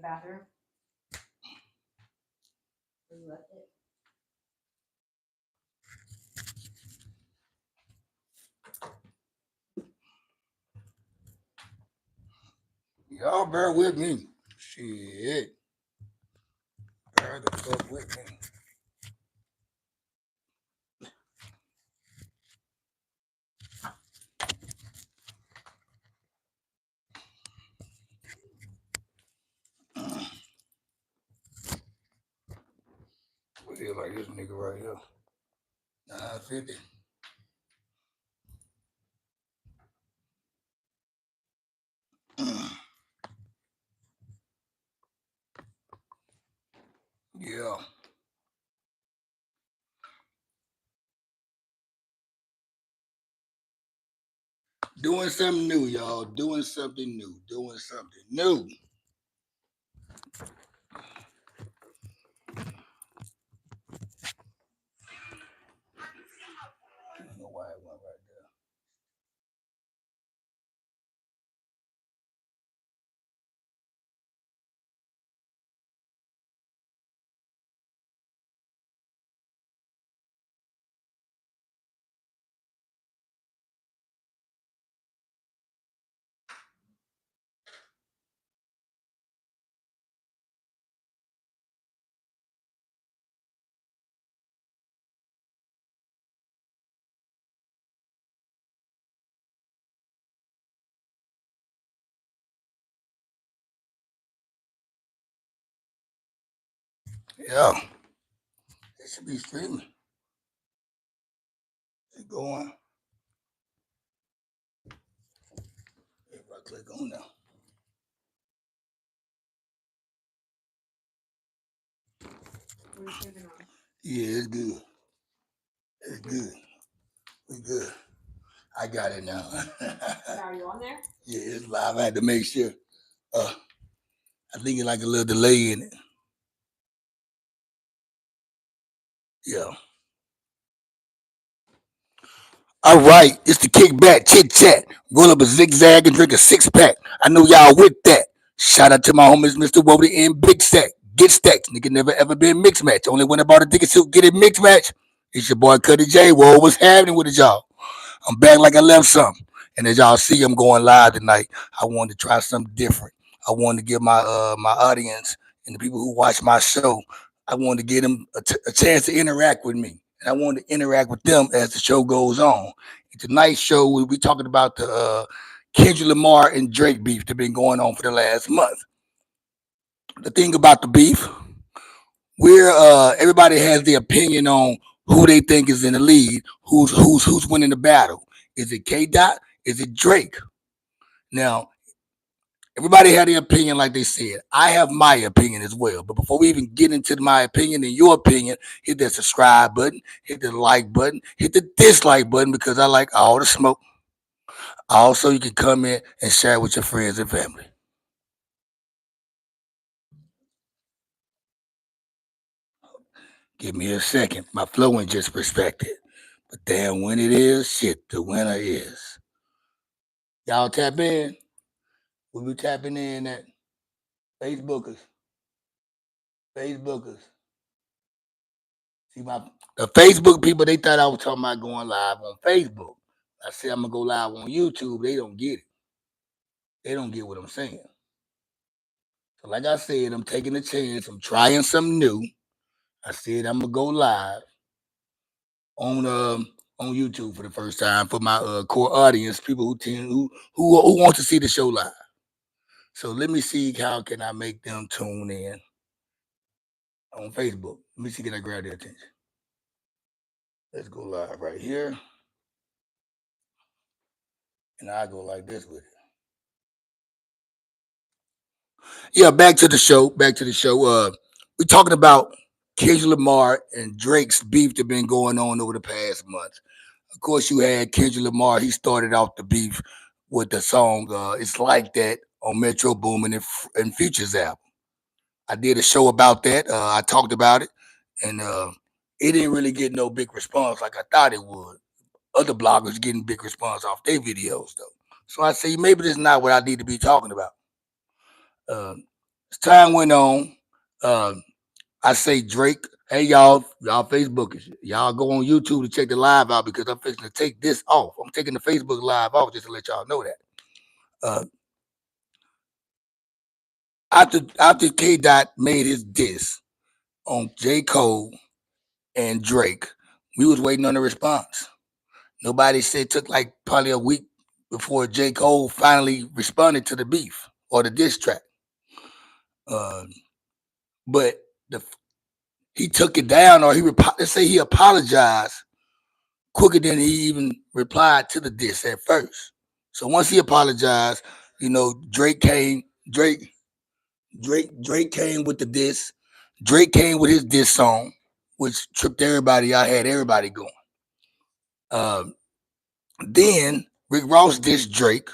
bathroom. Where you left it. Y'all bear with me. Shit. Bear the fuck with me. We feel like this nigga right here. 950. Yeah. Doing something new, y'all. Doing something new. Doing something new. I don't know why it went right there. Yeah. It should be streaming. It's going. If I click on now. What are you streaming on? Yeah, it's good. It's good. We good. I got it now. Now, are you on there? Yeah, it's live. I had to make sure. I think it's like a little delay in it. Yeah. All right, it's the kickback chit chat. Roll up a zigzag and drink a 6-pack. I know y'all with that. Shout out to my homies, Mr. Wody and Big Stack. Get stacked. Nigga never ever been mixed match. Only when I bought a ticket to get it mixed match. It's your boy Cuddy J. Whoa, what's happening with it, y'all? I'm back like I left something. And as y'all see, I'm going live tonight. I wanted to try something different. I wanted to give my audience and the people who watch my show, I wanted to give them a chance to interact with me. And I wanted to interact with them as the show goes on. And tonight's show, we'll be talking about the Kendrick Lamar and Drake beef that's been going on for the last month. The thing about the beef, we're everybody has their opinion on who they think is in the lead, who's winning the battle. Is it K Dot? Is it Drake? Now, everybody had their opinion, like they said. I have my opinion as well. But before we even get into my opinion and your opinion, hit that subscribe button, hit the like button, hit the dislike button because I like all the smoke. Also, you can comment and share with your friends and family. Give me a second. My flow ain't just respected. But damn, when it is, shit, the winner is. Y'all tap in. We'll be tapping in at Facebookers. Facebookers. See the Facebook people, they thought I was talking about going live on Facebook. I said I'm gonna go live on YouTube. They don't get it. They don't get what I'm saying. So like I said, I'm taking a chance. I'm trying something new. I said I'm gonna go live on YouTube for the first time for my core audience, people who want to see the show live. So let me see how can I make them tune in on Facebook. Let me see can I grab their attention. Let's go live right here. And I go like this with it. Yeah, back to the show. Back to the show. We're talking about Kendrick Lamar and Drake's beef that been going on over the past month. Of course, you had Kendrick Lamar. He started off the beef with the song "It's Like That" on Metro Boomin and Future's album. I did a show about that. I talked about it, and it didn't really get no big response like I thought it would. Other bloggers getting big response off their videos though. So I say maybe this is not what I need to be talking about. Um, As time went on, uh, I say Drake, hey y'all Facebookers, y'all go on YouTube to check the live out because I'm fixing to take this off. I'm taking the Facebook live off just to let y'all know that. Uh, after K Dot made his diss on J. Cole and Drake, we was waiting on the response. Nobody said it took like probably a week before J. Cole finally responded to the beef or the diss track. Uh, but the, he took it down, or let's say he apologized quicker than he even replied to the diss at first. So once he apologized, Drake came. Drake came with the diss. Drake came with his diss song, which tripped everybody out, had everybody going. Um, then Rick Ross dissed Drake.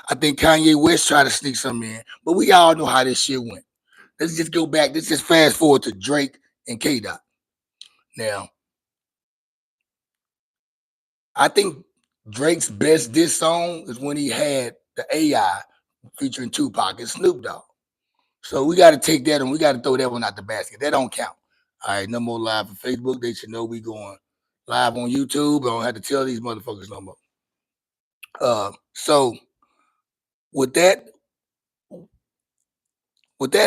I think Kanye West tried to sneak something in, but we all know how this shit went. Let's just go back. Let's just fast forward to Drake and K Dot. Now, I think Drake's best diss song is when he had the AI featuring Tupac and Snoop Dogg. So we got to take that and we got to throw that one out the basket. That don't count. All right, no more live on Facebook. They should know we going live on YouTube. I don't have to tell these motherfuckers no more. So with that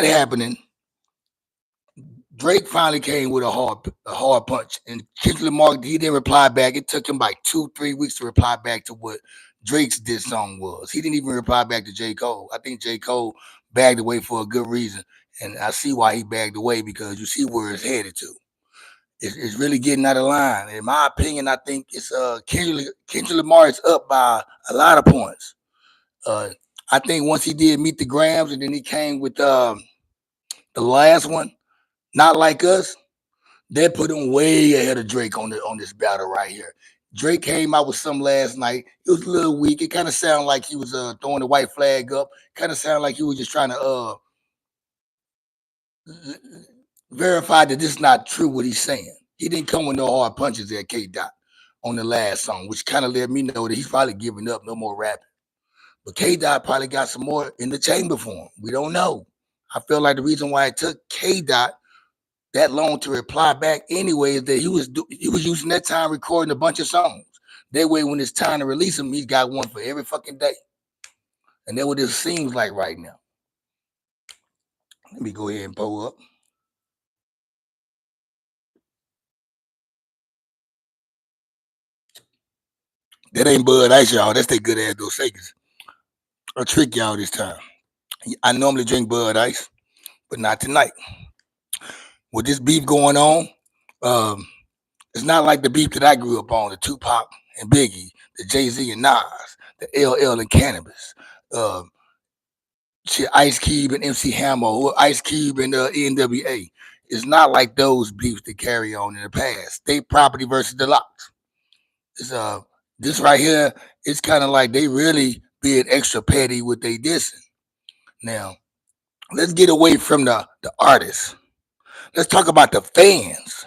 happening, Drake finally came with a hard punch, and Kendrick Lamar, he didn't reply back. It took him like 2-3 weeks to reply back to what Drake's diss song was. He didn't even reply back to J. Cole. I think J. Cole bagged away for a good reason, and I see why he bagged away because you see where it's headed to. It's really getting out of line. In my opinion, I think it's Kendrick Lamar is up by a lot of points. I think once he did Meet the Grams, and then he came with the last one, Not Like Us. They put him way ahead of Drake on this battle right here. Drake came out with some last night. It was a little weak. It kind of sounded like he was throwing the white flag up. Kind of sounded like he was just trying to verify that this is not true what he's saying. He didn't come with no hard punches at K Dot on the last song, which kind of let me know that he's probably giving up, no more rapping. But K Dot probably got some more in the chamber for him. We don't know. I feel like the reason why it took K Dot that long to reply back anyway is that he was using that time recording a bunch of songs. That way, when it's time to release them, he's got one for every fucking day. And that's what it seems like right now. Let me go ahead and pull up. That ain't Bud Ice, y'all. That's that good ass Dos Equis. I'll trick y'all this time. I normally drink Bud Ice, but not tonight. With this beef going on, it's not like the beef that I grew up on, the Tupac and Biggie, the Jay-Z and Nas, the LL and Cannabis, Ice Cube and MC Hammer, or Ice Cube and NWA. It's not like those beefs that carry on in the past. State Property versus the Locks. It's this right here, it's kind of like they really being extra petty with they dissing. Now, let's get away from the artists. Let's talk about the fans.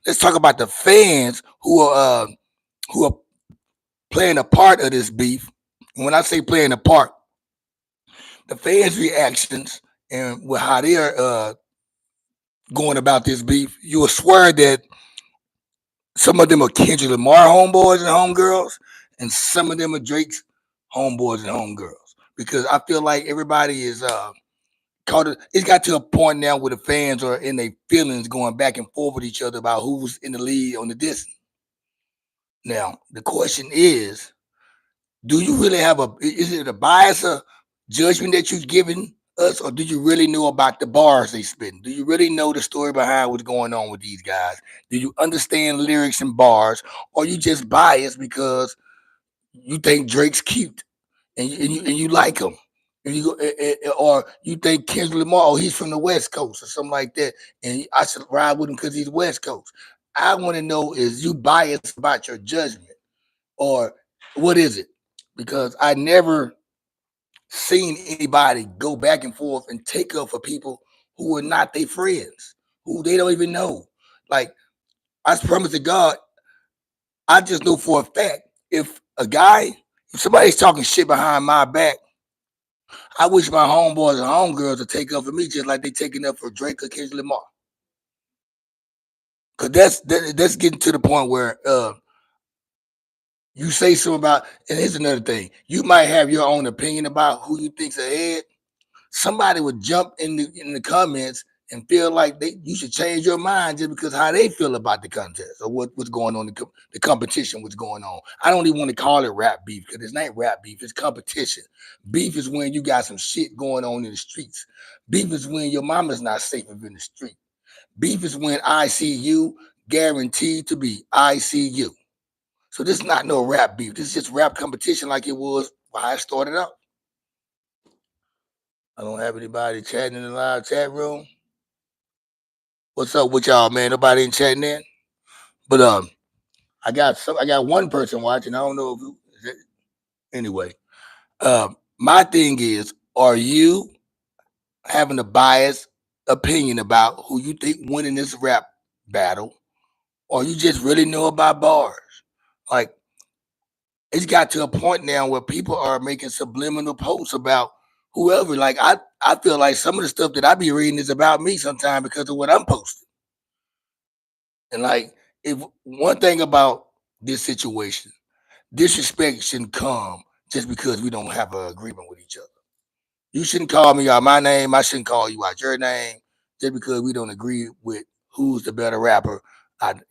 Let's talk about the fans who are playing a part of this beef. And when I say playing a part, the fans' reactions and with how they're going about this beef, you will swear that some of them are Kendrick Lamar homeboys and homegirls, and some of them are Drake's homeboys and homegirls. Because I feel like everybody is it's got to a point now where the fans are in their feelings going back and forth with each other about who's in the lead on the distance. Now, the question is, do you really have is it a bias or judgment that you're giving us, or do you really know about the bars they spitting? Do you really know the story behind what's going on with these guys? Do you understand lyrics and bars, or you just biased because you think Drake's cute and you like him? And you or you think Kendrick Lamar, oh, he's from the West Coast or something like that, and I should ride with him because he's West Coast. I want to know, is you biased about your judgment, or what is it? Because I never seen anybody go back and forth and take up for people who are not their friends, who they don't even know. Like, I promise to God, I just know for a fact, if somebody's talking shit behind my back, I wish my homeboys and homegirls would take up for me just like they taking up for Drake or Kendrick Lamar. Cause that's getting to the point where you say something about, and here's another thing. You might have your own opinion about who you think's ahead. Somebody would jump in the comments and feel like you should change your mind just because how they feel about the contest or what's going on, the competition, what's going on. I don't even want to call it rap beef because it's not rap beef, it's competition. Beef is when you got some shit going on in the streets. Beef is when your mama's not safe in the street. Beef is when I see you guaranteed to be ICU. So this is not no rap beef. This is just rap competition like it was when I started out. I don't have anybody chatting in the live chat room. What's up with y'all, man? Nobody in chatting in. But I got one person watching. I don't know if anyway. My thing is, are you having a biased opinion about who you think winning this rap battle, or you just really know about bars? Like it's got to a point now where people are making subliminal posts about whoever. Like I feel like some of the stuff that I be reading is about me sometimes because of what I'm posting. And like if one thing about this situation, disrespect shouldn't come just because we don't have an agreement with each other. You shouldn't call me out my name. I shouldn't call you out your name just because we don't agree with who's the better rapper. And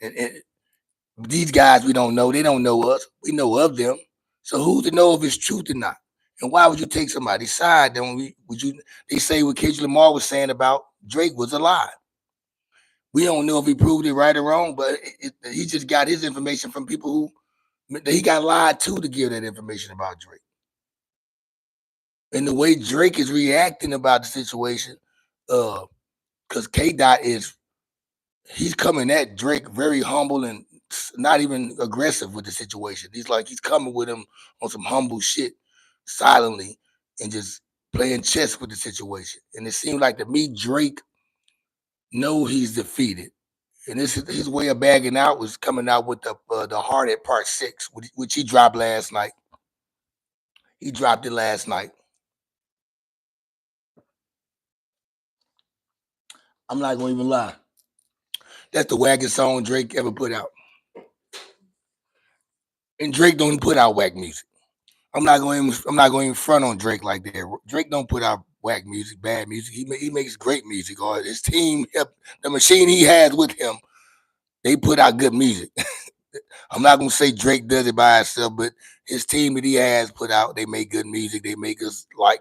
these guys we don't know. They don't know us. We know of them. So who's to know if it's truth or not? And why would you take somebody's side? Then would you? They say what Kendrick Lamar was saying about Drake was a lie. We don't know if he proved it right or wrong, but he just got his information from people who he got lied to give that information about Drake. And the way Drake is reacting about the situation, because K Dot he's coming at Drake very humble and not even aggressive with the situation. He's coming with him on some humble shit, silently, and just playing chess with the situation. And it seems like to me, Drake know he's defeated. And this his way of bagging out was coming out with the Heart at Part 6, which he dropped last night. He dropped it last night. I'm not gonna even lie. That's the wackest song Drake ever put out. And Drake don't put out whack music. I'm not going to front on Drake like that. Drake don't put out whack music, bad music. He makes great music. Or his team, the machine he has with him, they put out good music. I'm not gonna say Drake does it by himself, but his team that he has put out, they make good music. They make us like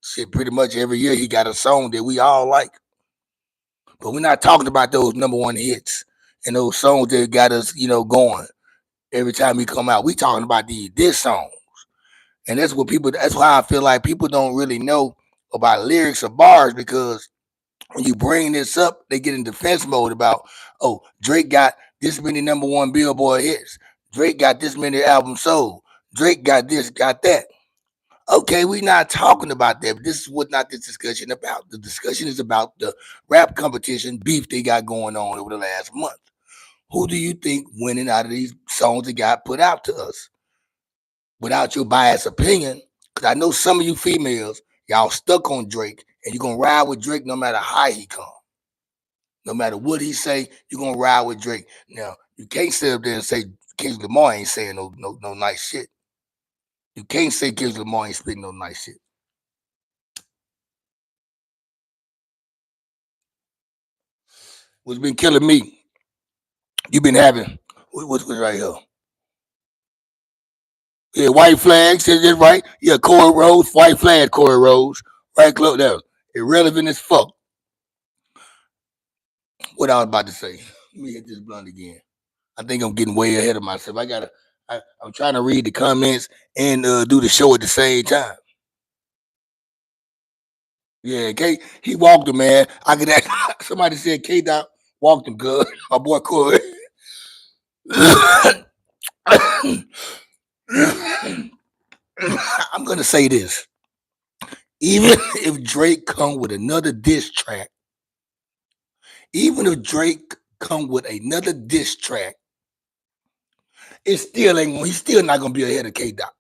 shit pretty much every year. He got a song that we all like. But we're not talking about those number one hits and those songs that got us, going every time he come out. We talking about this song. And that's why I feel like people don't really know about lyrics or bars because when you bring this up, they get in defense mode about, oh, Drake got this many number one Billboard hits. Drake got this many albums sold. Drake got this, got that. Okay, we're not talking about that, but this is what not this discussion about. The discussion is about the rap competition beef they got going on over the last month. Who do you think winning out of these songs that got put out to us? Without your biased opinion, because I know some of you females, y'all stuck on Drake, and you're gonna ride with Drake no matter how he come. No matter what he say, you're gonna ride with Drake. Now, you can't sit up there and say Kendrick Lamar ain't saying no nice shit. You can't say Kendrick Lamar ain't spitting no nice shit. What's been killing me, you been having, what's right here? Yeah, white flag, says it right. Yeah, Corey Rose, white flag, Corey Rose. Right, close down. Irrelevant as fuck. What I was about to say. Let me hit this blunt again. I think I'm getting way ahead of myself. I'm trying to read the comments and do the show at the same time. Yeah, he walked him, man. I could ask, somebody said K Dot walked him good. My boy Corey. I'm gonna say this. Even if Drake come with another diss track, even if Drake come with another diss track, it still ain't. He's still not gonna be ahead of K Dot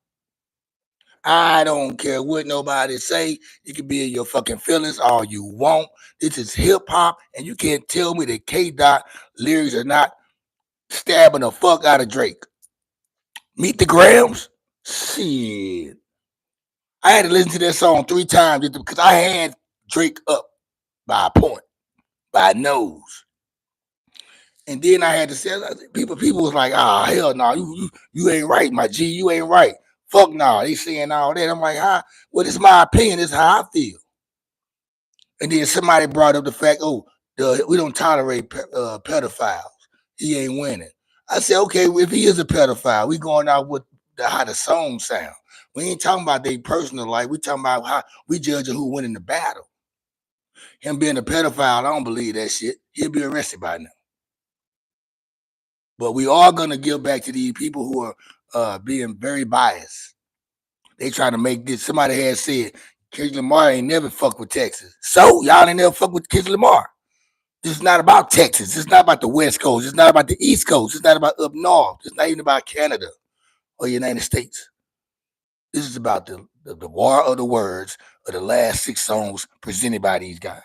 I don't care what nobody say. You can be in your fucking feelings all you want. This is hip hop, and you can't tell me that K Dot lyrics are not stabbing the fuck out of Drake. Meet the Grams? Shit. I had to listen to that song 3 times because I had Drake up by a point, by a nose. And then I had to say, people was like, ah, hell no, you ain't right, my G, you ain't right. Fuck no, they saying all that. I'm like, how? Well, it's my opinion. It's how I feel. And then somebody brought up the fact, we don't tolerate pedophiles. He ain't winning. I said, okay, well, if he is a pedophile, we going out with how the song sound. We ain't talking about their personal life. We talking about how we judging who winning the battle. Him being a pedophile, I don't believe that shit. He'll be arrested by now. But we are gonna give back to these people who are being very biased. They trying to make this. Somebody had said Kendrick Lamar ain't never fucked with Texas. So y'all ain't never fucked with Kendrick Lamar. This is not about Texas. It's not about the West Coast. It's not about the East Coast. It's not about up north. It's not even about Canada or the United States. This is about the war of the words of the last 6 songs presented by these guys.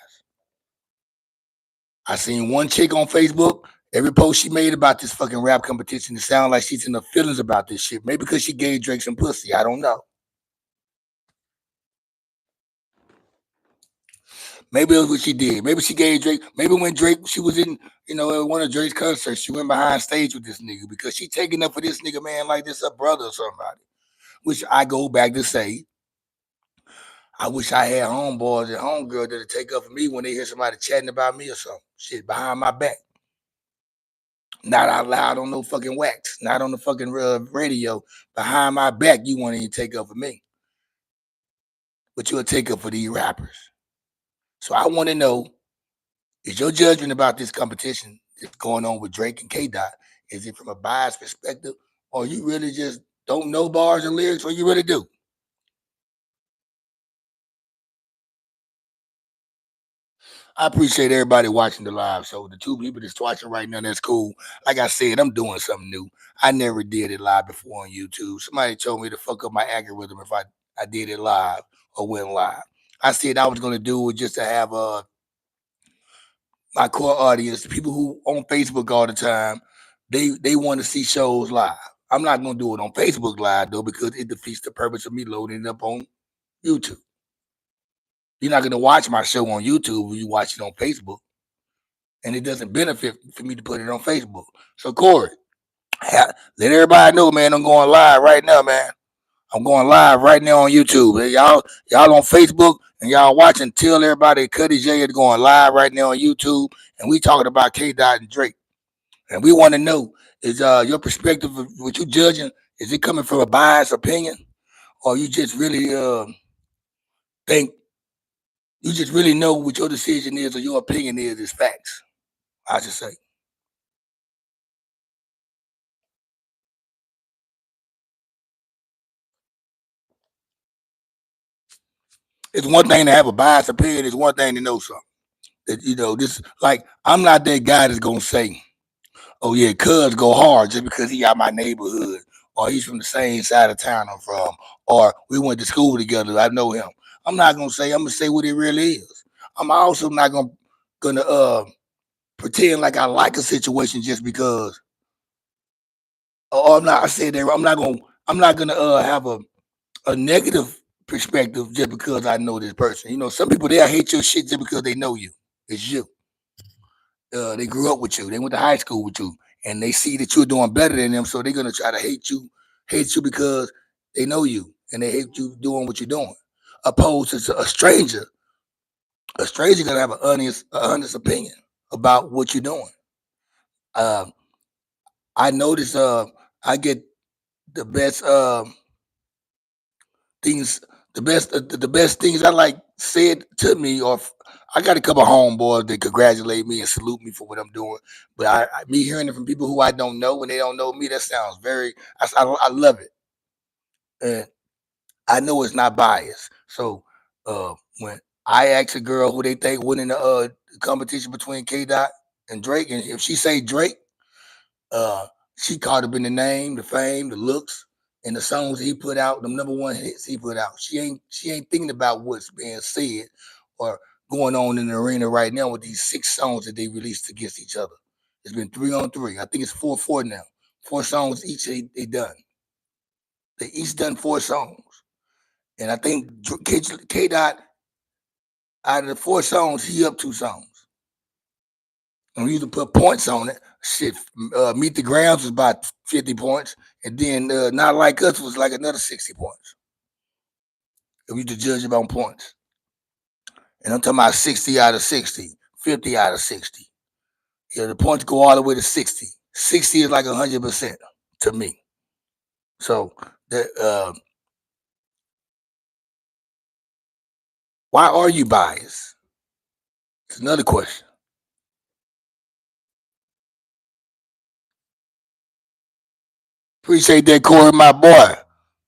I seen one chick on Facebook. Every post she made about this fucking rap competition, it sounds like she's in her feelings about this shit. Maybe because she gave Drake some pussy. I don't know. Maybe it was what she did. Maybe she gave Drake. Maybe when Drake, she was in, one of Drake's concerts, she went behind stage with this nigga because she taking up for this nigga, man, like this a brother or somebody. Which I go back to say, I wish I had homeboys and homegirls that'll take up for me when they hear somebody chatting about me or something. Shit, behind my back. Not out loud on no fucking wax. Not on the fucking radio. Behind my back, you want to take up for me. But you'll take up for these rappers. So I want to know, is your judgment about this competition that's going on with Drake and K Dot, is it from a biased perspective, or you really just don't know bars and lyrics, or you really do? I appreciate everybody watching the live show. The 2 people that's watching right now, that's cool. Like I said, I'm doing something new. I never did it live before on YouTube. Somebody told me to fuck up my algorithm if I did it live or went live. I said I was going to do it just to have my core audience, the people who on Facebook all the time, they want to see shows live. I'm not going to do it on Facebook live, though, because it defeats the purpose of me loading it up on YouTube. You're not going to watch my show on YouTube when you watch it on Facebook. And it doesn't benefit for me to put it on Facebook. So, Corey, let everybody know, man, I'm going live right now, man. I'm going live right now on YouTube. Hey, y'all on Facebook and y'all watching, tell everybody Cuddy J is going live right now on YouTube. And we talking about K Dot and Drake. And we want to know, is your perspective of what you judging, is it coming from a biased opinion? Or you just really think, you just really know what your decision is or your opinion is facts? I should say. It's one thing to have a biased opinion. It's one thing to know something. That, this, like, I'm not that guy that's gonna say, "Oh yeah, cuz go hard" just because he out my neighborhood, or he's from the same side of town I'm from, or we went to school together. I know him. I'm not gonna say. I'm gonna say what it really is. I'm also not gonna pretend like I like a situation just because. Or I'm not. I said that I'm not gonna. I'm not gonna have a negative perspective just because I know this person. Some people they'll hate your shit just because they know you. It's you. They grew up with you. They went to high school with you, and they see that you're doing better than them. So they're gonna try to hate you because they know you and they hate you doing what you're doing. Opposed to a stranger gonna have an honest opinion about what you're doing. Uh, I notice. I get the best. Things the best things I like said to me, or I got a couple of homeboys that congratulate me and salute me for what I'm doing. But me hearing it from people who I don't know when they don't know me, that sounds very. I love it, and I know it's not biased. So when I ask a girl who they think winning the competition between K Dot and Drake, and if she say Drake, uh, she caught up in the name, the fame, the looks, And the songs he put out, the number one hits he put out. She ain't thinking about what's being said or going on in the arena right now with these 6 songs that they released against each other. It's been 3-on-3. I think it's 4-4 now. 4 songs each they done. They each done 4 songs. And I think K Dot, out of the 4 songs, he up 2 songs. And we used to put points on it. Shit, Meet the Grounds was about 50 points. And then Not Like Us was like another 60 points. We used to judge it on points. And I'm talking about 60 out of 60, 50 out of 60. Yeah, the points go all the way to 60. 60 is like 100% to me. So, why are you biased? It's another question. Appreciate that, Corey, my boy.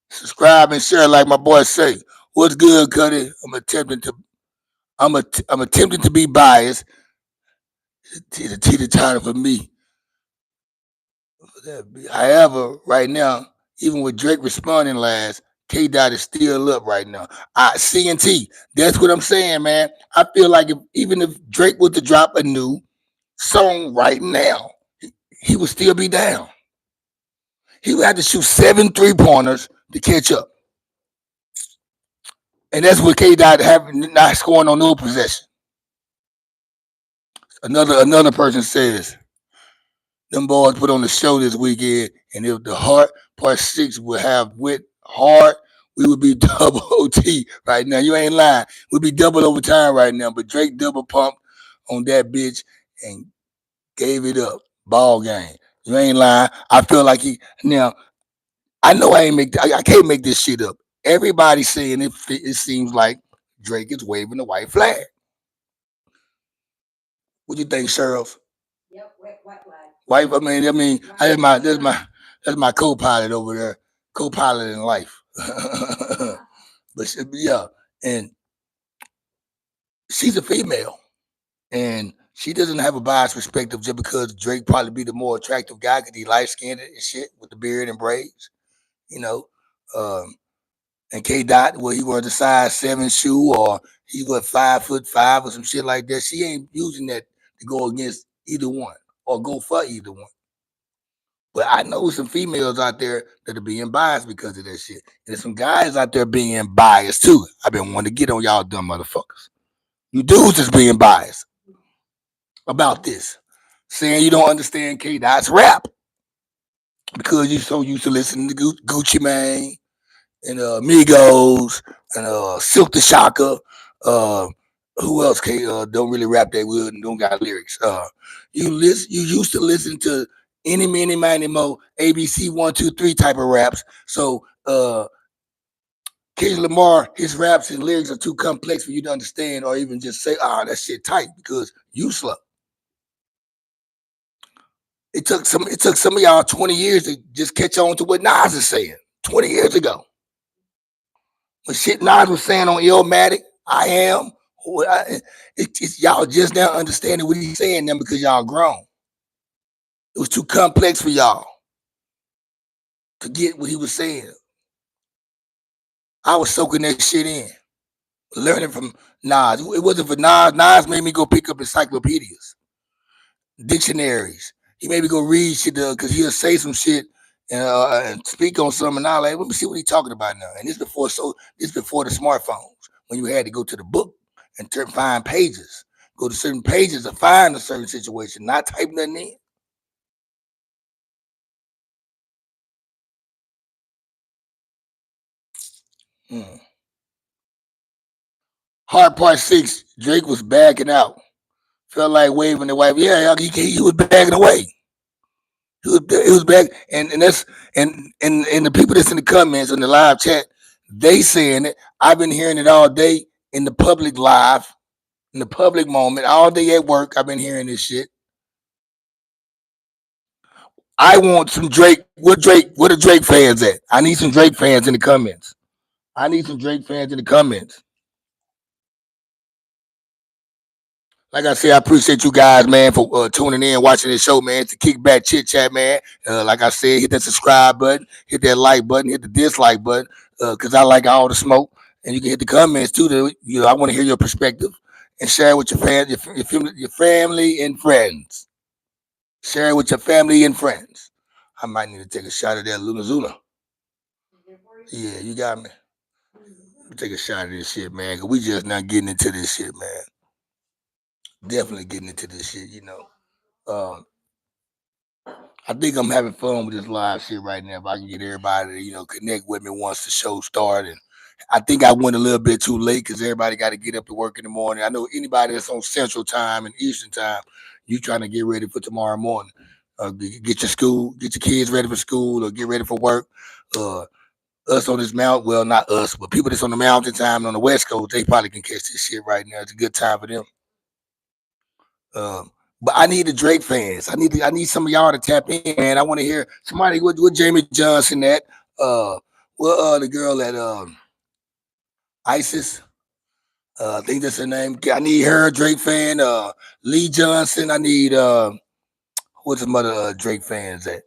Subscribe and share, like my boy say. What's good, Cuddy? I'm attempting to be biased. The teeter totter for me. However, right now, even with Drake responding last, K Dot is still up right now. CNT, that's what I'm saying, man. I feel like even if Drake was to drop a new song right now, he would still be down. He would have to shoot 7 3-pointers to catch up. And that's what K Dot having not scoring on no possession. Another person says, them boys put on the show this weekend, and if the Heart Part 6 would have went hard, we would be double OT right now. You ain't lying. We'd be double overtime right now. But Drake double pumped on that bitch and gave it up. Ball game. You ain't lying. I feel like now. I know I can't make this shit up. Everybody's saying it seems like Drake is waving the white flag. What do you think, Sheriff? Yep, white flag. Wife, that's my co-pilot over there, co-pilot in life. But yeah, and she's a female, and she doesn't have a biased perspective just because Drake probably be the more attractive guy because he light skinned and shit with the beard and braids, you know. Um, and K Dot, well, he wears a size 7 shoe or he was 5'5" or some shit like that. She ain't using that to go against either one or go for either one. But I know some females out there that are being biased because of that shit. And there's some guys out there being biased too. I've been wanting to get on y'all dumb motherfuckers. You dudes is being biased about this. Saying you don't understand K Dot's rap because you're so used to listening to Gucci Mane and Migos and Silk the Shocker. Uh, who else don't really rap that good and don't got lyrics? You used to listen to any, many, many, mo ABC 1, 2, 3 type of raps. So Kendrick Lamar, his raps and lyrics are too complex for you to understand or even just say, that shit tight because you slow. It took some of y'all 20 years to just catch on to what Nas is saying 20 years ago. When shit Nas was saying on Illmatic, I am. It's y'all just now understanding what he's saying now because y'all grown. It was too complex for y'all to get what he was saying. I was soaking that shit in, learning from Nas. It wasn't for Nas. Nas made me go pick up encyclopedias, dictionaries. He made me go read shit because he'll say some shit and speak on something. And I like, let me see what he's talking about now. And this before the smartphones when you had to go to the book and find pages, go to certain pages to find a certain situation, not type nothing in. Hard Part 6, Drake was backing out. Felt like waving the wife. Yeah, he was backing away. He was back, and that's and the people that's in the comments in the live chat, they saying it. I've been hearing it all day in the public live, in the public moment, all day at work. I've been hearing this shit. I want some Drake. Where the Drake fans at? I need some Drake fans in the comments. Like I said, I appreciate you guys, man, for tuning in, watching this show, man. It's a kickback chit chat, man. Like I said, hit that subscribe button, hit that like button, hit the dislike button, because I like all the smoke. And you can hit the comments too. I want to hear your perspective and share it with your fans, your family and friends. Share it with your family and friends. I might need to take a shot of that Luna Zuna. Yeah, you got me. Let me take a shot of this shit, man. Cause we just not getting into this shit, man. Definitely getting into this shit, you know. Um, I think I'm having fun with this live shit right now. If I can get everybody to, connect with me once the show started. And I think I went a little bit too late because everybody got to get up to work in the morning. I know anybody that's on Central Time and Eastern Time, you trying to get ready for tomorrow morning. Get your kids ready for school or get ready for work. Uh, us on this mountain, well, not us, but people that's on the mountain time and on the West Coast, they probably can catch this shit right now. It's a good time for them. Um, but I need the Drake fans. I need some of y'all to tap in, man. I want to hear somebody with Jamie Johnson at the girl at ISIS. I think that's her name. I need her, Drake fan. Lee Johnson. I need what's some other Drake fans at?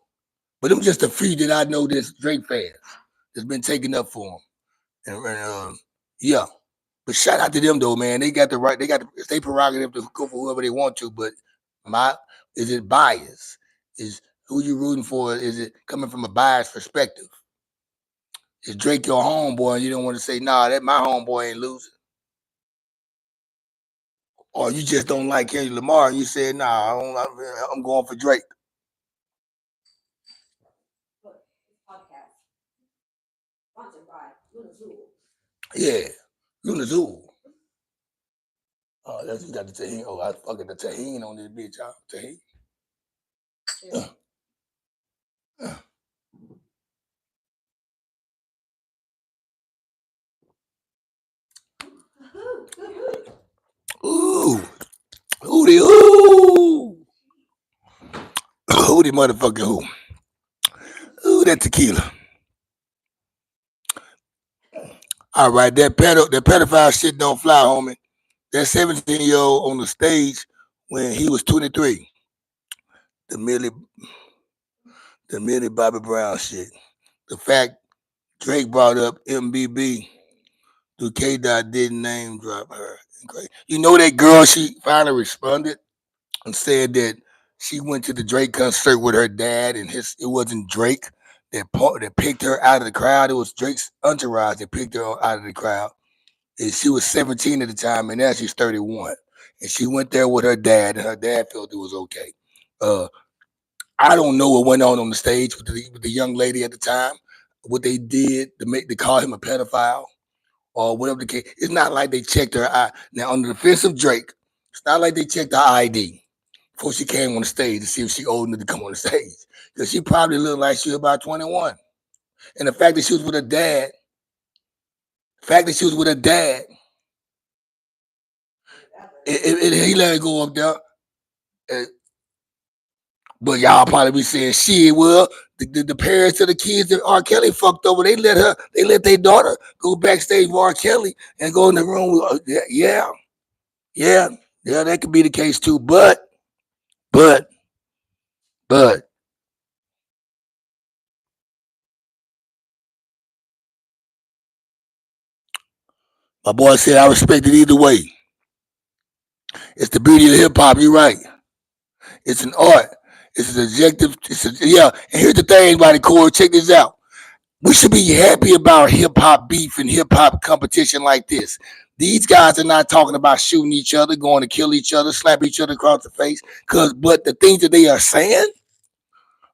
But them just a few that I know that's Drake fans that's been taken up for him. And yeah. But shout out to them though, man. They got the right. They got it's their prerogative to go for whoever they want to. But my is it bias? Is who you rooting for? Is it coming from a biased perspective? Is Drake your homeboy and you don't want to say, nah, that my homeboy ain't losing? Or you just don't like Kendrick Lamar and you said, nah, I'm going for Drake. Look, podcast sponsored by Luna Zool. Yeah, Luna Zoo. Oh, that's you got the tahini. Oh, I fucking the tahini on this bitch, y'all. Tahini. Uh, ooh, ooh. Who the motherfucker who? Ooh, that tequila. All right, that pedophile shit don't fly, homie. That 17-year-old on the stage when he was 23. The Millie, the Millie Bobby Brown shit. The fact Drake brought up MBB, through K Dot didn't name drop her. You know that girl, she finally responded and said that she went to the Drake concert with her dad, and it wasn't Drake that picked her out of the crowd. It was Drake's entourage that picked her out of the crowd. And she was 17 at the time, and now she's 31. And she went there with her dad, and her dad felt it was okay. Uh, I don't know what went on the stage with the young lady at the time, what they did to call him a pedophile or whatever the case. It's not like they checked her eye. Now, on the defense of Drake, it's not like they checked her ID before she came on the stage to see if she old enough to come on the stage. Because she probably looked like she was about 21. And the fact that she was with her dad, he let her go up there. Uh, but y'all probably be saying, shit, well, the parents of the kids that R. Kelly fucked over, they let their daughter go backstage with R. Kelly and go in the room with, yeah, that could be the case too. But, but, my boy said I respect it either way. It's the beauty of hip hop. You're right. It's an art. It's an objective. Yeah. And here's the thing, buddy, Corey. Check this out. We should be happy about hip hop beef and hip hop competition like this. These guys are not talking about shooting each other, going to kill each other, slap each other across the face. But the things that they are saying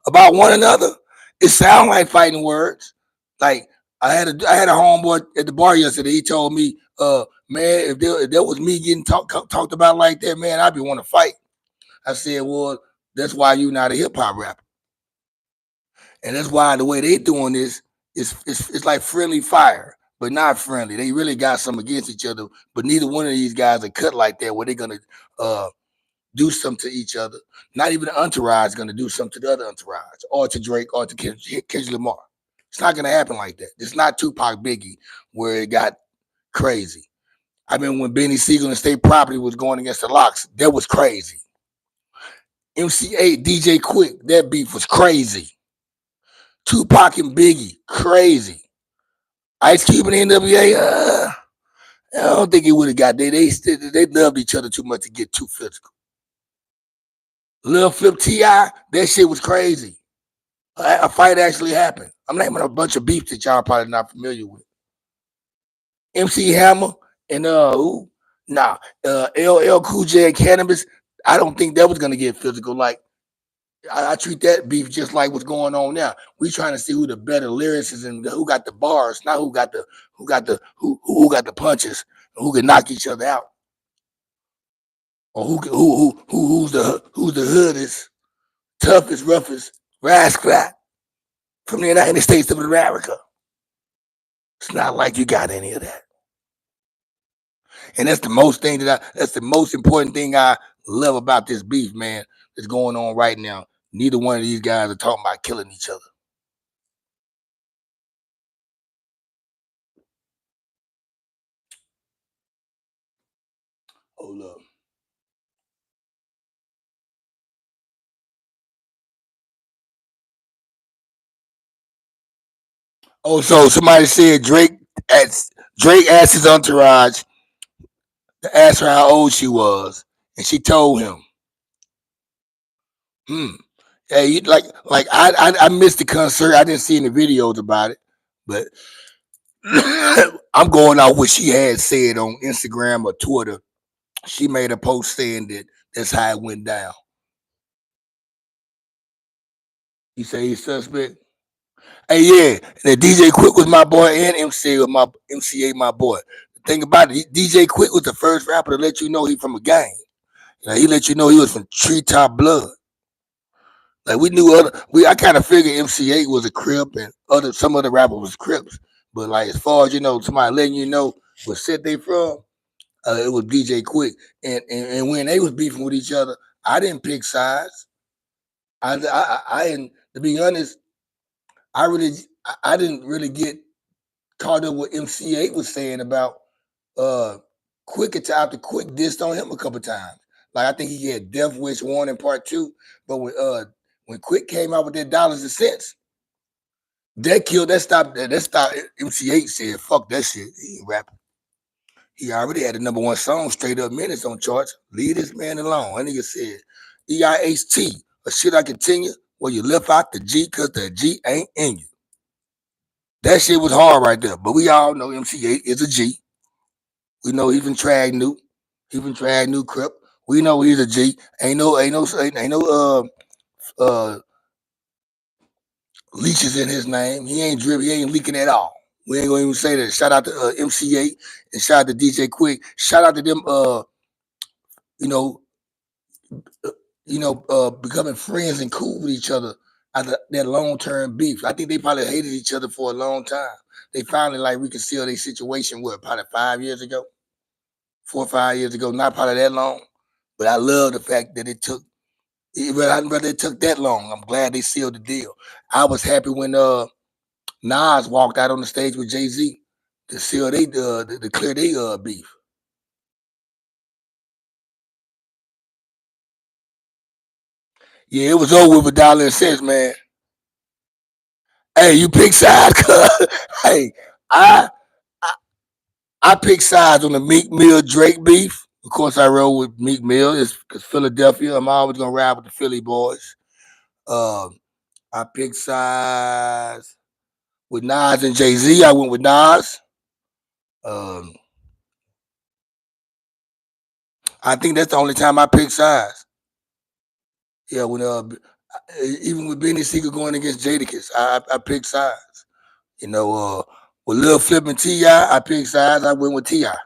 about one another, it sounds like fighting words. Like I had a homeboy at the bar yesterday. He told me, man, if there was me getting talked about like that, man, I'd be want to fight. I said, well, that's why you're not a hip hop rapper. And that's why the way they doing this it's like friendly fire, but not friendly. They really got some against each other, but neither one of these guys are cut like that where they're gonna uh, do something to each other. Not even the entourage is gonna do something to the other entourage or to Drake or to Kendrick Lamar. It's not gonna happen like that. It's not Tupac Biggie where it got crazy. I mean, when Benny Siegel and State Property was going against the Locks, that was crazy. MC8, DJ Quick, that beef was crazy. Tupac and Biggie, crazy. Ice Cube and NWA, I don't think he would have got there. They loved each other too much to get too physical. Lil Flip T.I., that shit was crazy. A fight actually happened. I'm naming a bunch of beef that y'all probably not familiar with. MC Hammer and who? Nah, LL Cool J and Cannabis. I don't think that was gonna get physical. Like I treat that beef just like what's going on now. We trying to see who the better lyricists and who got the bars, not who got the punches, who can knock each other out, or who's the hoodest, toughest, roughest rascal from the United States of America. It's not like you got any of that. And that's the most important thing I love about this beef, man, that's going on right now. Neither one of these guys are talking about killing each other. Hold up. Oh, so somebody said Drake asked his entourage to ask her how old she was, and she told him, "Hmm, hey, I missed the concert. I didn't see any videos about it, but I'm going off what she had said on Instagram or Twitter. She made a post saying that that's how it went down. He said he's suspect. Hey, yeah, the DJ Quick was my boy and MCA my boy. The thing about it, DJ Quick was the first rapper to let you know he from a gang. He let you know he was from Treetop Blood. Like we knew I kind of figured MC8 was a Crip and some other rappers was Crips. But like as far as somebody letting you know what set they from, it was DJ Quick. And when they was beefing with each other, I didn't pick sides. I didn't, to be honest, I didn't really get caught up with MC8 was saying about Quick after Quick dissed on him a couple times. Like I think he had Death Wish 1 and Part 2. But when Quick came out with that dollars and cents, that stopped MC8 said, fuck that shit. He ain't rapping. He already had the number one song, Straight Up Minutes on charts. Leave this man alone. That nigga said, EIHT, or should I continue? Well, you left out the G because the G ain't in you. That shit was hard right there. But we all know MC8 is a G. We know he's been Trag New. He's been Trag New Crip. We know he's a G. Ain't no leeches in his name. He ain't drip. He ain't leaking at all. We ain't gonna even say that. Shout out to MC8 and shout out to DJ Quick. Shout out to them. You know, becoming friends and cool with each other after that long-term beef. I think they probably hated each other for a long time. They finally like reconciled their situation, probably 5 years ago, 4 or 5 years ago, not probably that long. But I love the fact that it took, rather it took that long. I'm glad they sealed the deal. I was happy when Nas walked out on the stage with Jay-Z to seal to clear their beef. Yeah, it was over with dollar and cents, man. Hey, you pick sides, cuz. Hey, I I pick sides on the Meek Mill Drake beef. Of course, I roll with Meek Mill. It's because Philadelphia. I'm always gonna ride with the Philly boys. Um, I pick sides with Nas and Jay Z. I went with Nas. Um, I think that's the only time I pick sides. Yeah, when even with Benny Siegel going against Jadakiss, I pick sides. With Lil Flip and T.I., I pick sides. I went with T.I.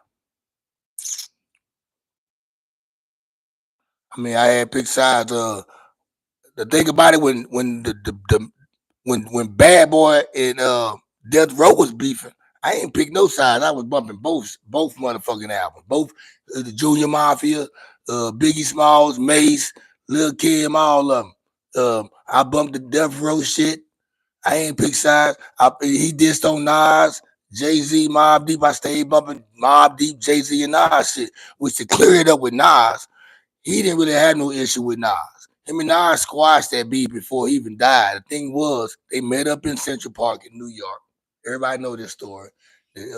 I mean, I had picked sides. The thing about it when when Bad Boy and Death Row was beefing, I ain't pick no sides. I was bumping both motherfucking albums, both the Junior Mafia, Biggie Smalls, Mace, Lil Kim, all of them. I bumped the Death Row shit. I ain't pick sides. He dissed on Nas. Jay-Z, Mob Deep, I stayed bumping Mob Deep, Jay-Z, and Nas shit, which to clear it up with Nas, he didn't really have no issue with Nas. Him and Nas squashed that beef before he even died. The thing was, they met up in Central Park in New York. Everybody know this story. They,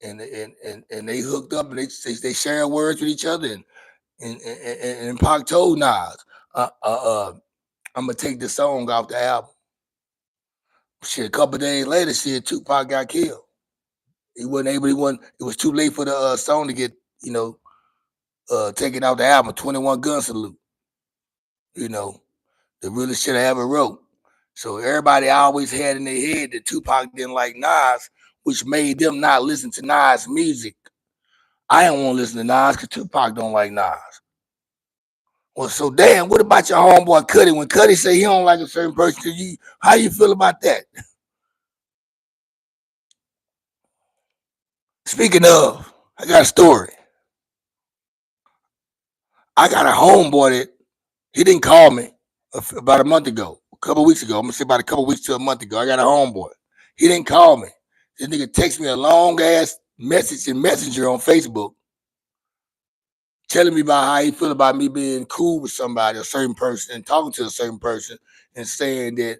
and they hooked up and they shared words with each other. And Pac told Nas, I'm gonna take this song off the album. Shit, a couple days later, shit, Tupac got killed. He wasn't able. He wasn't. It was too late for the song to get taken out the album. 21 Gun Salute. You know, the realest shit I ever wrote. So everybody always had in their head that Tupac didn't like Nas, which made them not listen to Nas music. I don't want to listen to Nas because Tupac don't like Nas. Well, so damn, what about your homeboy Cuddy? When Cuddy say he don't like a certain person, how you feel about that? Speaking of, I got a story. I got a homeboy that he didn't call me about a month ago, a couple weeks ago. I'm gonna say about a couple weeks to a month ago. I got a homeboy. He didn't call me. This nigga texted me a long ass message in Messenger on Facebook, telling me about how he feel about me being cool with somebody, a certain person, and talking to a certain person, and saying that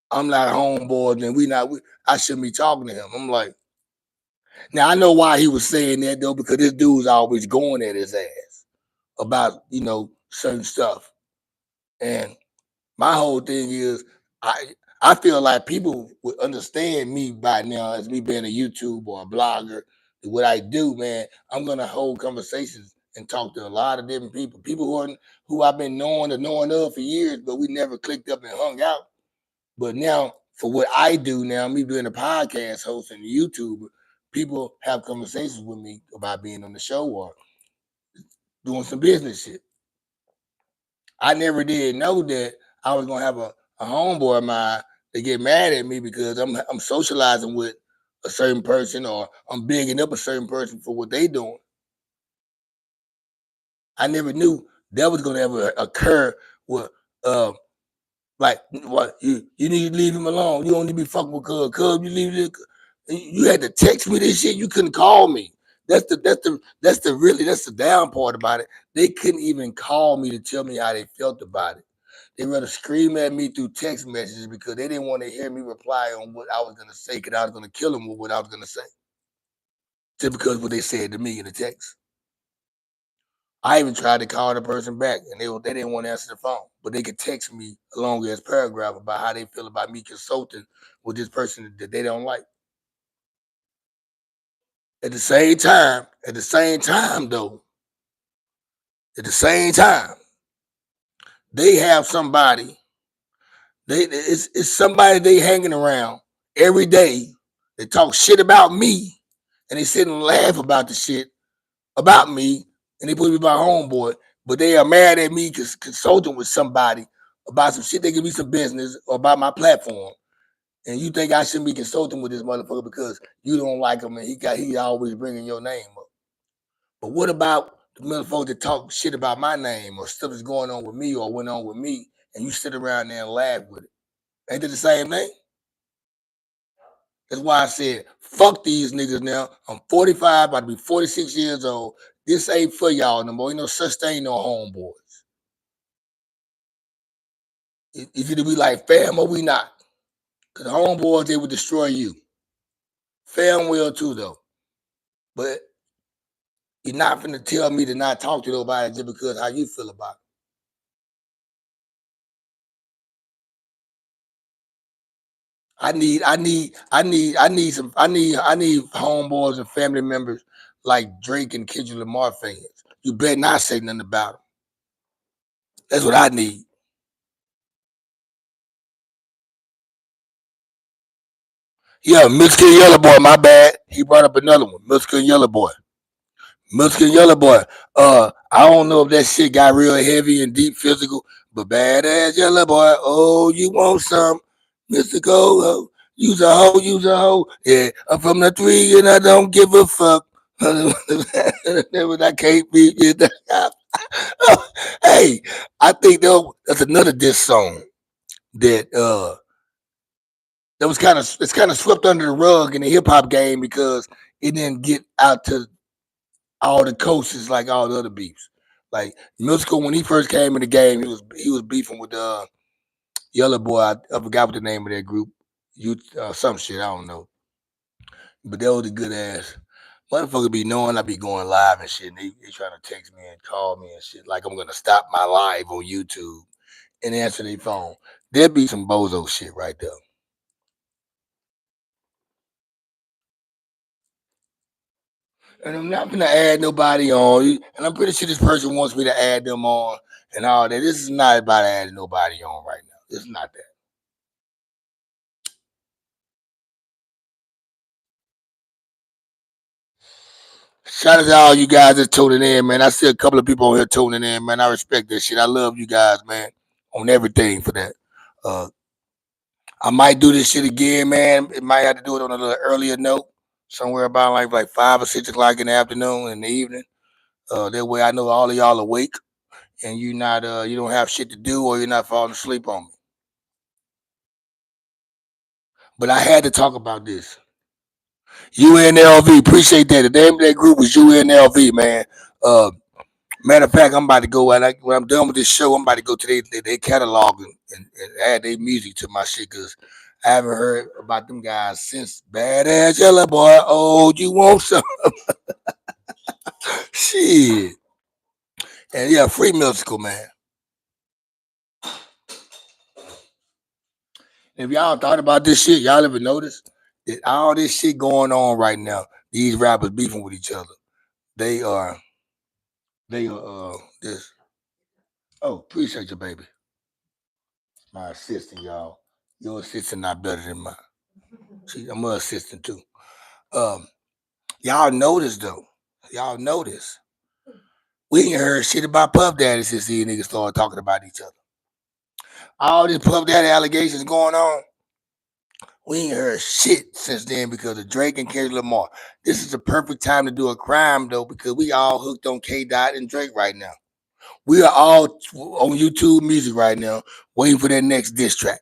I'm not a homeboy, and I shouldn't be talking to him. I'm like, now I know why he was saying that though, because this dude's always going at his ass about certain stuff. And my whole thing is, I feel like people would understand me by now as me being a YouTube or a blogger. What I do, man, I'm gonna hold conversations and talk to a lot of different people who I've been knowing of for years, but we never clicked up and hung out. But now, for what I do now, me being a podcast host and a YouTuber, people have conversations with me about being on the show or doing some business shit. I never did know that I was gonna have a homeboy of mine to get mad at me because I'm socializing with a certain person or I'm bigging up a certain person for what they doing. I never knew that was gonna ever occur with like what you need to leave him alone. You don't need to be fucking with Cub. Cub, you leave it. You had to text me this shit. You couldn't call me. That's the down part about it. They couldn't even call me to tell me how they felt about it. They rather scream at me through text messages because they didn't want to hear me reply on what I was gonna say because I was gonna kill them with what I was gonna say. Just because what they said to me in the text. I even tried to call the person back and they didn't want to answer the phone. But they could text me a long ass paragraph about how they feel about me consulting with this person that they don't like. At the same time, though, at the same time, they have somebody. It's somebody they hanging around every day. They talk shit about me, and they sit and laugh about the shit about me, and they put me my homeboy. But they are mad at me because consulting with somebody about some shit. They give me some business or about my platform, and you think I shouldn't be consulting with this motherfucker because you don't like him and he always bringing your name up. But what about the motherfuckers that talk shit about my name or stuff that's going on with me or went on with me, and you sit around there and laugh with it? Ain't it the same thing? That's why I said, fuck these niggas now. I'm 45, about to be 46 years old. This ain't for y'all no more. Ain't no such thing, no homeboys. If you to be like fam or we not. Because homeboys, they will destroy you. Fam will too, though. But you're not finna tell me to not talk to nobody just because how you feel about it. I need homeboys and family members like Drake and Kendrick Lamar fans. You better not say nothing about them. That's what I need. Yeah, Mexican Yellow Boy, my bad. He brought up another one. Mexican Yellow Boy. Mexican Yellow Boy. I don't know if that shit got real heavy and deep physical, but badass Yellow Boy. Oh, you want some? Mystical. Use a hoe, use a hoe. Yeah, I'm from the three and I don't give a fuck. I can't be. Hey, I think though that's another diss song that that was kind of it's kind of swept under the rug in the hip hop game because it didn't get out to all the coasts like all the other beefs. Like Musical, when he first came in the game, he was beefing with the other boy. I forgot what the name of that group. You some shit I don't know, but that was a good ass. Motherfucker be knowing I be going live and shit. And they trying to text me and call me and shit like I'm gonna stop my live on YouTube and answer their phone. There'd be some bozo shit right there. And I'm not gonna add nobody on. And I'm pretty sure this person wants me to add them on and all that. This is not about adding nobody on right now. This is not that. Shout out to all you guys that's tuning in, man. I see a couple of people on here tuning in, man. I respect that shit. I love you guys, man, on everything for that. Uh, I might do this shit again, man. It might have to do it on a little earlier note, somewhere about like 5 or 6 o'clock in the afternoon in the evening. That way I know all of y'all awake and you don't have shit to do or you're not falling asleep on me. But I had to talk about this. UNLV, appreciate that. The name of that group was UNLV, man. Uh, Matter of fact, I'm about to go when I'm done with this show. I'm about to go to their catalog and add their music to my shit because I haven't heard about them guys since Badass Yellow Boy. Oh, you want some shit? And yeah, free musical man. If y'all thought about this shit, y'all ever noticed that all this shit going on right now? These rappers beefing with each other. They are they are this. Oh, appreciate you, baby. My assistant, y'all. Your assistant not better than mine. I'm her assistant too. Um, y'all notice though. Y'all notice. We ain't heard shit about Puff Daddy since these niggas started talking about each other. All this Puff Daddy allegations going on. We ain't heard shit since then because of Drake and Kendrick Lamar. This is the perfect time to do a crime though because we all hooked on K. Dot and Drake right now. We are all on YouTube Music right now, waiting for that next diss track.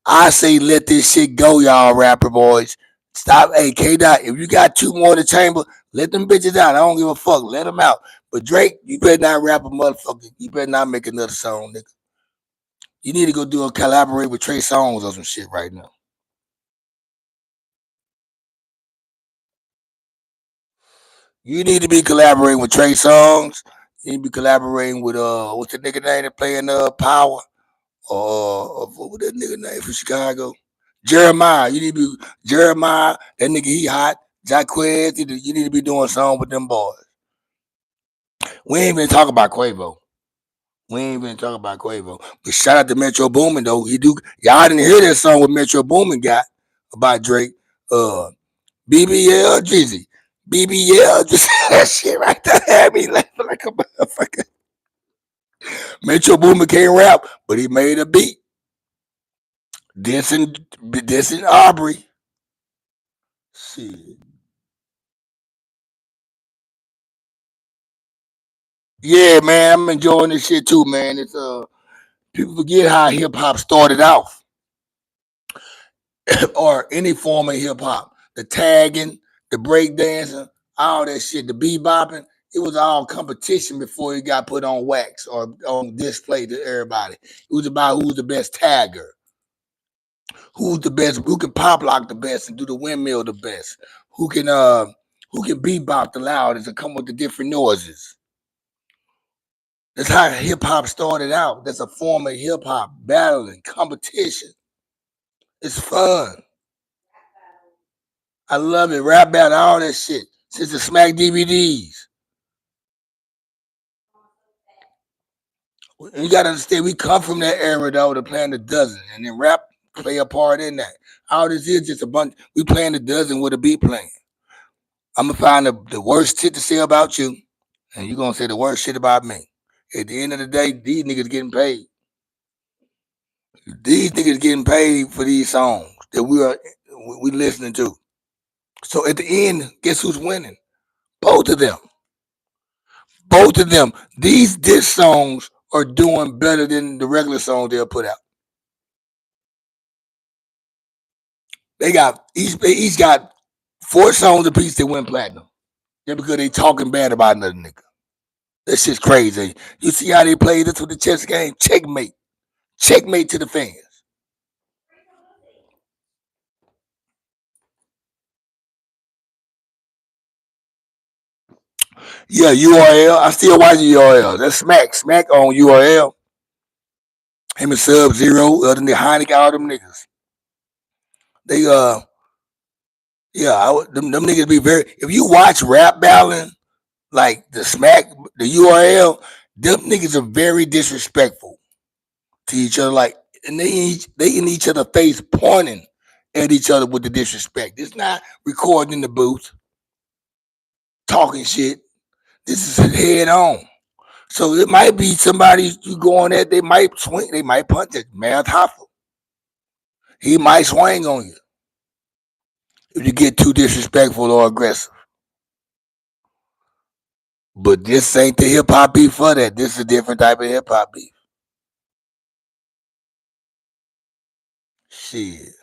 I say let this shit go, y'all rapper boys. Stop. Hey, K Dot, if you got two more in the chamber, let them bitches out. I don't give a fuck. Let them out. But Drake, you better not rap a motherfucker. You better not make another song, nigga. You need to go do a collaborate with Trey Songz or some shit right now. You need to be collaborating with Trey Songz. You need to be collaborating with what's the nigga name that playing Power? What that nigga name from Chicago? Jeremiah. You need to be Jeremiah. That nigga he hot. Jaquez. You need to be doing something with them boys. We ain't even talk about Quavo. We ain't even talk about Quavo. But shout out to Metro Boomin though. He do. Y'all didn't hear that song with Metro Boomin got about Drake. Uh, BBL Drizzy. BBL just that shit right there had me laughing like a motherfucker. Metro Boomin can't rap, but he made a beat. Dissing Aubrey. Shit. Yeah, man, I'm enjoying this shit too, man. It's people forget how hip hop started off, or any form of hip hop. The tagging, the breakdancing, all that shit, the bebopping. It was all competition before it got put on wax or on display to everybody. It was about who's the best tagger, who's the best, who can pop lock the best and do the windmill the best, who can uh who can bebop the loudest and come with the different noises. That's how hip hop started out. That's a form of hip hop, battling, competition. It's fun. I love it. Rap battle, all that shit. Since the Smack DVDs. And you gotta understand, we come from that era though to playing the dozen. And then rap play a part in that. All this is just a bunch. We playing the dozen with a beat playing. I'm gonna find the worst shit to say about you, and you're gonna say the worst shit about me. At the end of the day, these niggas getting paid. These niggas getting paid for these songs that we listening to. So at the end, guess who's winning? Both of them. Both of them. These diss songs are doing better than the regular songs they'll put out. They got each got 4 songs apiece that went platinum. Just because they talking bad about another nigga. That shit's crazy. You see how they play this with the chess game? Checkmate. Checkmate to the fans. Yeah, URL. I still watch URL. That's Smack. Smack on URL. Him and Sub Zero, other than Heineken, all them niggas. They yeah, them niggas be very. If you watch rap battling like the Smack, the URL, them niggas are very disrespectful to each other. Like, and they in each other face pointing at each other with the disrespect. It's not recording in the booth, talking shit. This is head on. So it might be somebody you go on at, they might swing, they might punch it. Math Hoffa. He might swing on you if you get too disrespectful or aggressive. But this ain't the hip hop beef for that. This is a different type of hip hop beef. Shit.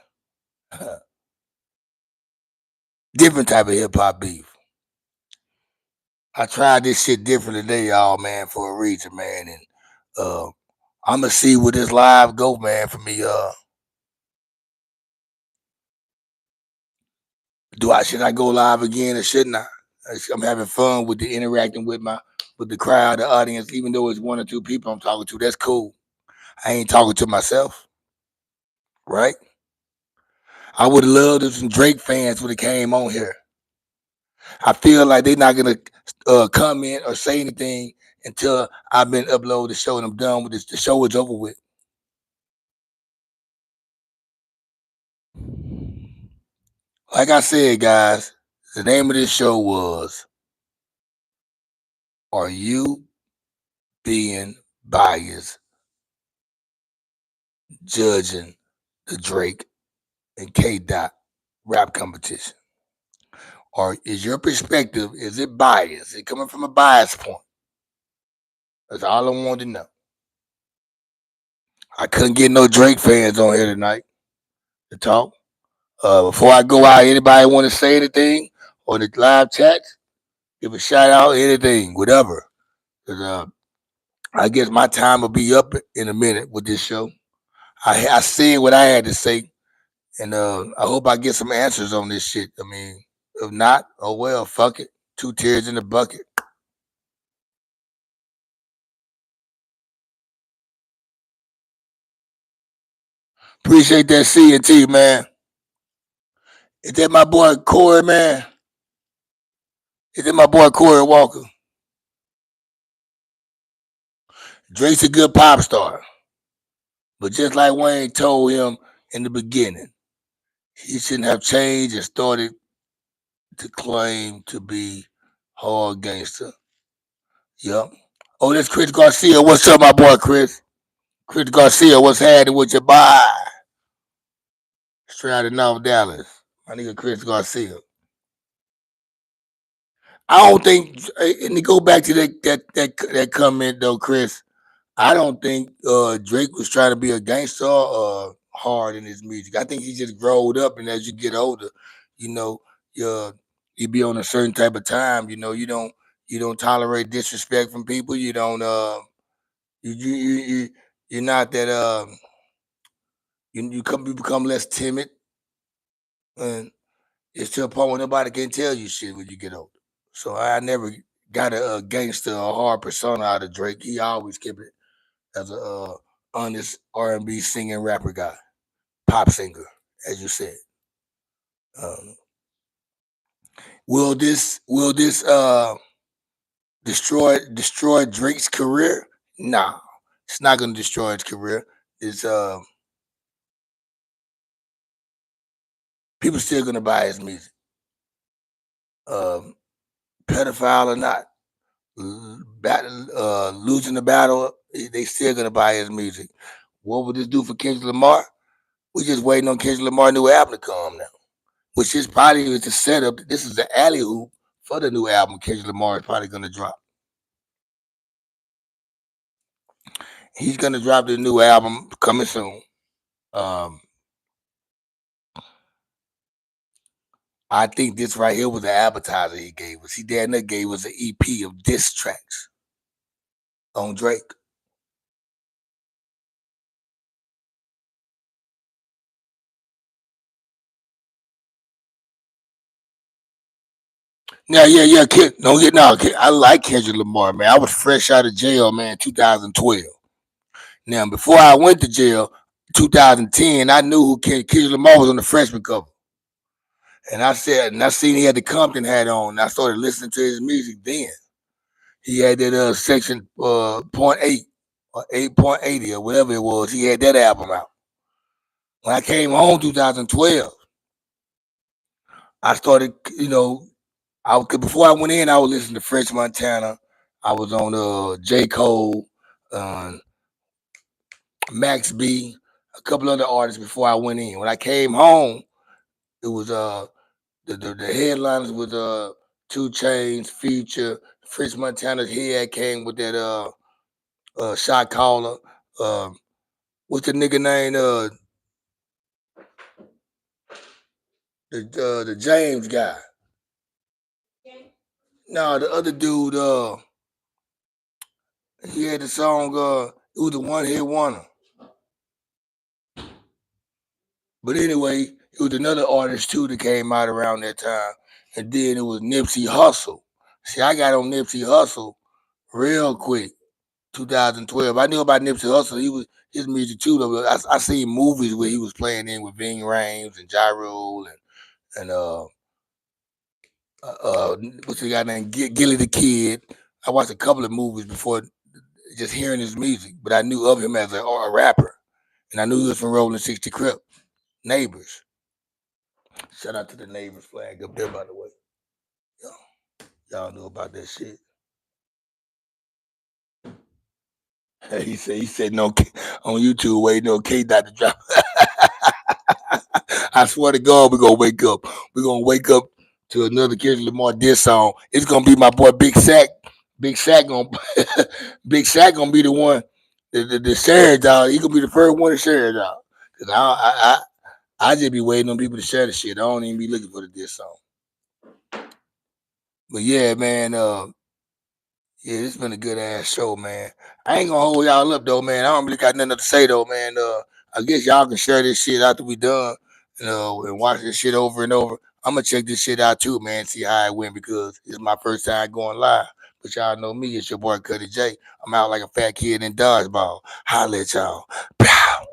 Different type of hip hop beef. I tried this shit different today, y'all, man, for a reason, man. And I'ma see where this live go, man, for me. Should I go live again or shouldn't I? I'm having fun with the interacting with the crowd, the audience, even though it's 1 or 2 people I'm talking to. That's cool. I ain't talking to myself, right? I would have loved if some Drake fans would have came on here. I feel like they're not gonna comment or say anything until I've been uploaded the show and I'm done with this. The show is over with. Like I said, guys, the name of this show was "Are You Being Biased Judging the Drake and K. Dot rap competition? Or is your perspective, is it biased? Is it coming from a bias point? That's all I wanted to know. I couldn't get no Drake fans on here tonight to talk. Before I go out, anybody want to say anything on the live chat? Give a shout out, anything, whatever. 'Cause, I guess my time will be up in a minute with this show. I said what I had to say, and I hope I get some answers on this shit. I mean, if not, oh well, fuck it. 2 tears in the bucket. Appreciate that C&T, man. Is that my boy Corey, man? Is that my boy Corey Walker? Drake's a good pop star, but just like Wayne told him in the beginning, he shouldn't have changed and started to claim to be hard gangster. Yep. Oh, that's Chris Garcia. What's up, my boy Chris? Chris Garcia, what's happening with your boy? Straight out of North Dallas. My nigga Chris Garcia. I don't think, and to go back to that comment though, Chris, I don't think Drake was trying to be a gangster or hard in his music. I think he just growed up, and as you get older, you know, you be on a certain type of time. You know, you don't tolerate disrespect from people. You don't you you're not that you become less timid, and it's to a point where nobody can tell you shit when you get older. So I never got a gangster or hard persona out of Drake. He always kept it as a honest R&B singing rapper guy, pop singer, as you said. Um, will this destroy Drake's career? Nah, it's not gonna destroy his career. It's people still gonna buy his music, um, pedophile or not, losing the battle. They still gonna buy his music. What would this do for Kendrick Lamar? We just waiting on Kendrick Lamar's new album to come now, which is probably is the setup. This is the alley hoop for the new album Kendrick Lamar is probably gonna drop. He's gonna drop the new album coming soon. Um, I think this right here was the appetizer he gave us. He damn near gave us an EP of diss tracks on Drake. Yeah. Don't get no. I like Kendrick Lamar, man. I was fresh out of jail, man, 2012. Now, before I went to jail, 2010, I knew who Kendrick Lamar was on the freshman cover. And I seen he had the Compton hat on. And I started listening to his music then. He had that section point eight or 8.80 or whatever it was. He had that album out. When I came home 2012, I started, before I went in, I was listening to French Montana. I was on J. Cole, uh, Max B, a couple other artists before I went in. When I came home, it was the headliners with Two Chains, Future, French Montana's head came with that shot caller. Uh, what's the nigga name? The James guy. No, the other dude. He had the song. It was the one hit wonder. But anyway, it was another artist too that came out around that time, and then it was Nipsey Hussle. See, I got on Nipsey Hussle real quick. 2012. I knew about Nipsey Hussle. He was his music too. Though I seen movies where he was playing in with Ving Rhames and Gyro and what's the guy named Gilly the Kid. I watched a couple of movies before just hearing his music, but I knew of him as a rapper, and I knew he was from Rolling 60 Crip. Neighbors. Shout out to the Neighbors flag up there, by the way. Y'all know about that shit. He said no on YouTube. Wait, no K dot to drop. I swear to God, we're gonna wake up. We're gonna wake up to another Kendrick Lamar diss song. It's gonna be my boy Big Sack. Big Sack gonna Big Sack gonna be the one the share it out. He gonna be the first one to share it out. Cause I just be waiting on people to share the shit. I don't even be looking for the diss song. But yeah, man. Yeah, this been a good ass show, man. I ain't gonna hold y'all up though, man. I don't really got nothing to say though, man. I guess y'all can share this shit after we done, and watch this shit over and over. I'm gonna check this shit out too, man. See how it went because it's my first time going live. But y'all know me, it's your boy Cuddy J. I'm out like a fat kid in dodgeball. Holla at y'all. Pow.